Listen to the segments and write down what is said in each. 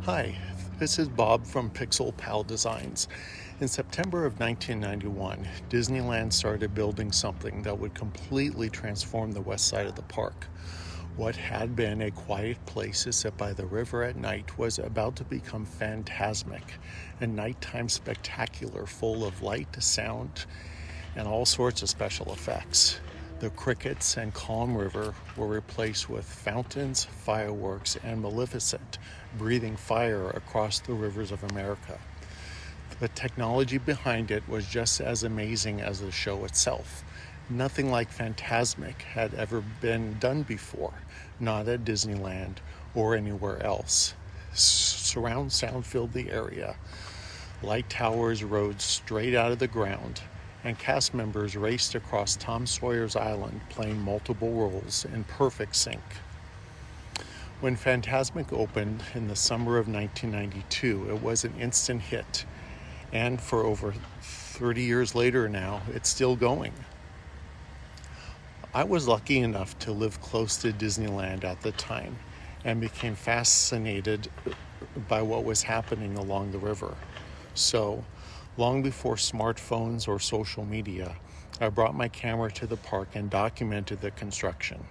Hi, this is Bob from Pixel Pal Designs. In September of 1991, Disneyland started building something that would completely transform the west side of the park. What had been a quiet place to sit by the river at night was about to become Fantasmic, a nighttime spectacular full of light, sound, and all sorts of special effects. The crickets and calm river were replaced with fountains, fireworks, and Maleficent, breathing fire across the rivers of America. The technology behind it was just as amazing as the show itself. Nothing like Fantasmic had ever been done before, not at Disneyland or anywhere else. Surround sound filled the area. Light towers rose straight out of the ground, and cast members raced across Tom Sawyer's Island playing multiple roles in perfect sync. When Fantasmic opened in the summer of 1992, it was an instant hit, and for over 30 years later now, it's still going. I was lucky enough to live close to Disneyland at the time and became fascinated by what was happening along the river. So, long before smartphones or social media, I brought my camera to the park and documented the construction.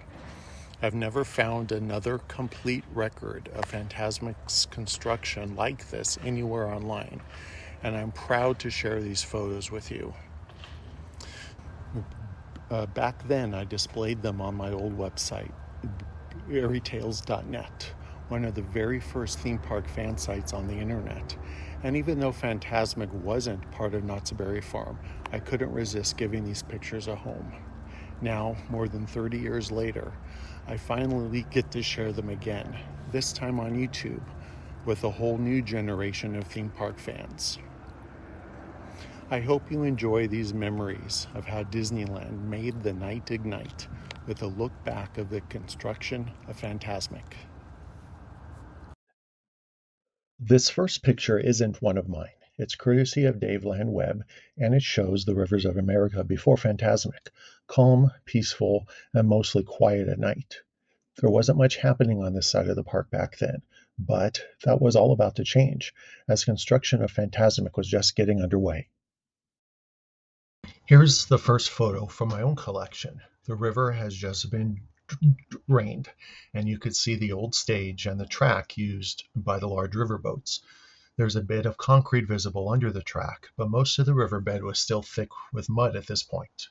I've never found another complete record of Fantasmic's construction like this anywhere online, and I'm proud to share these photos with you. Back then, I displayed them on my old website, airytales.net, one of the very first theme park fan sites on the internet. And even though Fantasmic wasn't part of Knott's Berry Farm, I couldn't resist giving these pictures a home. Now, more than 30 years later, I finally get to share them again, this time on YouTube, with a whole new generation of theme park fans. I hope you enjoy these memories of how Disneyland made the night ignite with a look back of the construction of Fantasmic. This first picture isn't one of mine. It's courtesy of Dave Land Webb, and it shows the rivers of America before Fantasmic, calm, peaceful, and mostly quiet at night. There wasn't much happening on this side of the park back then, but that was all about to change, as construction of Fantasmic was just getting underway. Here's the first photo from my own collection. The river has just been drained, and you could see the old stage and the track used by the large riverboats. There's a bit of concrete visible under the track, but most of the riverbed was still thick with mud at this point.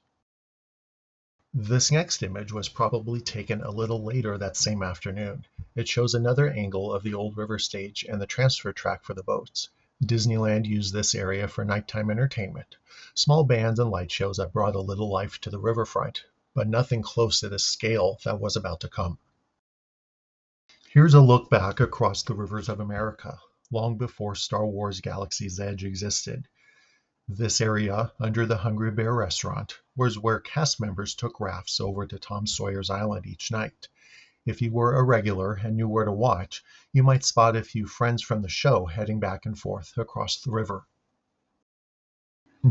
This next image was probably taken a little later that same afternoon. It shows another angle of the old river stage and the transfer track for the boats. Disneyland used this area for nighttime entertainment, small bands and light shows that brought a little life to the riverfront, but nothing close to the scale that was about to come. Here's a look back across the rivers of America, long before Star Wars Galaxy's Edge existed. This area, under the Hungry Bear restaurant, was where cast members took rafts over to Tom Sawyer's Island each night. If you were a regular and knew where to watch, you might spot a few friends from the show heading back and forth across the river.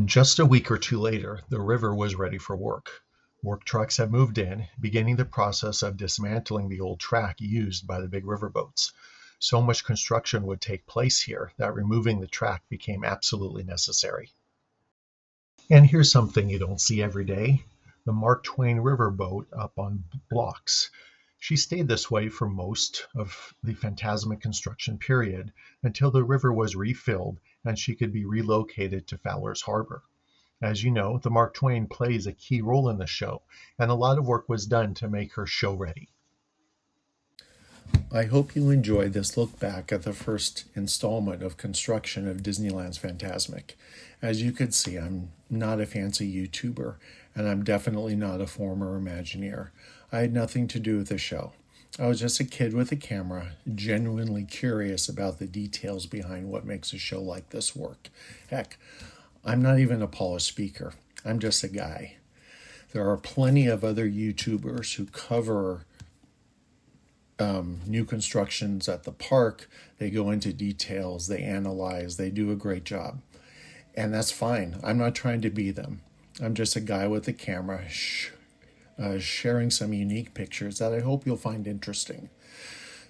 Just a week or two later, the river was ready for work. Work trucks had moved in, beginning the process of dismantling the old track used by the big riverboats. So much construction would take place here that removing the track became absolutely necessary. And here's something you don't see every day, the Mark Twain riverboat up on blocks. She stayed this way for most of the Fantasmic construction period until the river was refilled and she could be relocated to Fowler's Harbor. As you know, the Mark Twain plays a key role in the show, and a lot of work was done to make her show ready. I hope you enjoyed this look back at the first installment of construction of Disneyland's Fantasmic. As you could see, I'm not a fancy YouTuber, and I'm definitely not a former Imagineer. I had nothing to do with the show. I was just a kid with a camera, genuinely curious about the details behind what makes a show like this work. Heck, I'm not even a polished speaker. I'm just a guy. There are plenty of other YouTubers who cover new constructions at the park. They go into details, they analyze, they do a great job. And that's fine. I'm not trying to be them. I'm just a guy with a camera sharing some unique pictures that I hope you'll find interesting.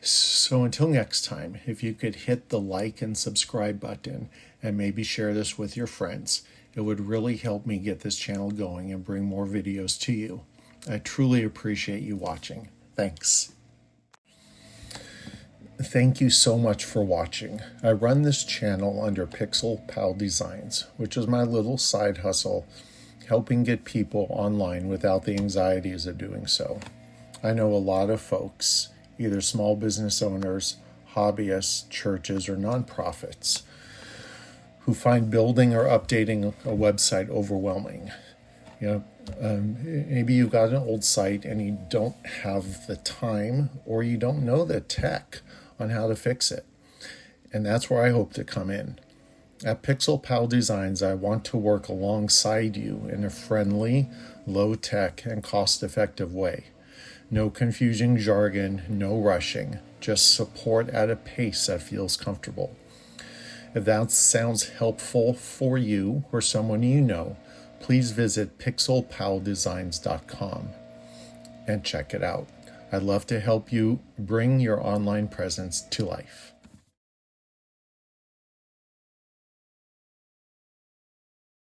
So until next time, if you could hit the like and subscribe button and maybe share this with your friends, it would really help me get this channel going and bring more videos to you. I truly appreciate you watching. Thanks. Thank you so much for watching. I run this channel under Pixel Pal Designs, which is my little side hustle, helping get people online without the anxieties of doing so. I know a lot of folks, either small business owners, hobbyists, churches, or nonprofits, who find building or updating a website overwhelming. Maybe you've got an old site and you don't have the time, or you don't know the tech on how to fix it. And that's where I hope to come in. At Pixel Pal Designs, I want to work alongside you in a friendly, low-tech, and cost-effective way. No confusing jargon, no rushing, just support at a pace that feels comfortable. If that sounds helpful for you or someone you know, please visit pixelpaldesigns.com and check it out. I'd love to help you bring your online presence to life.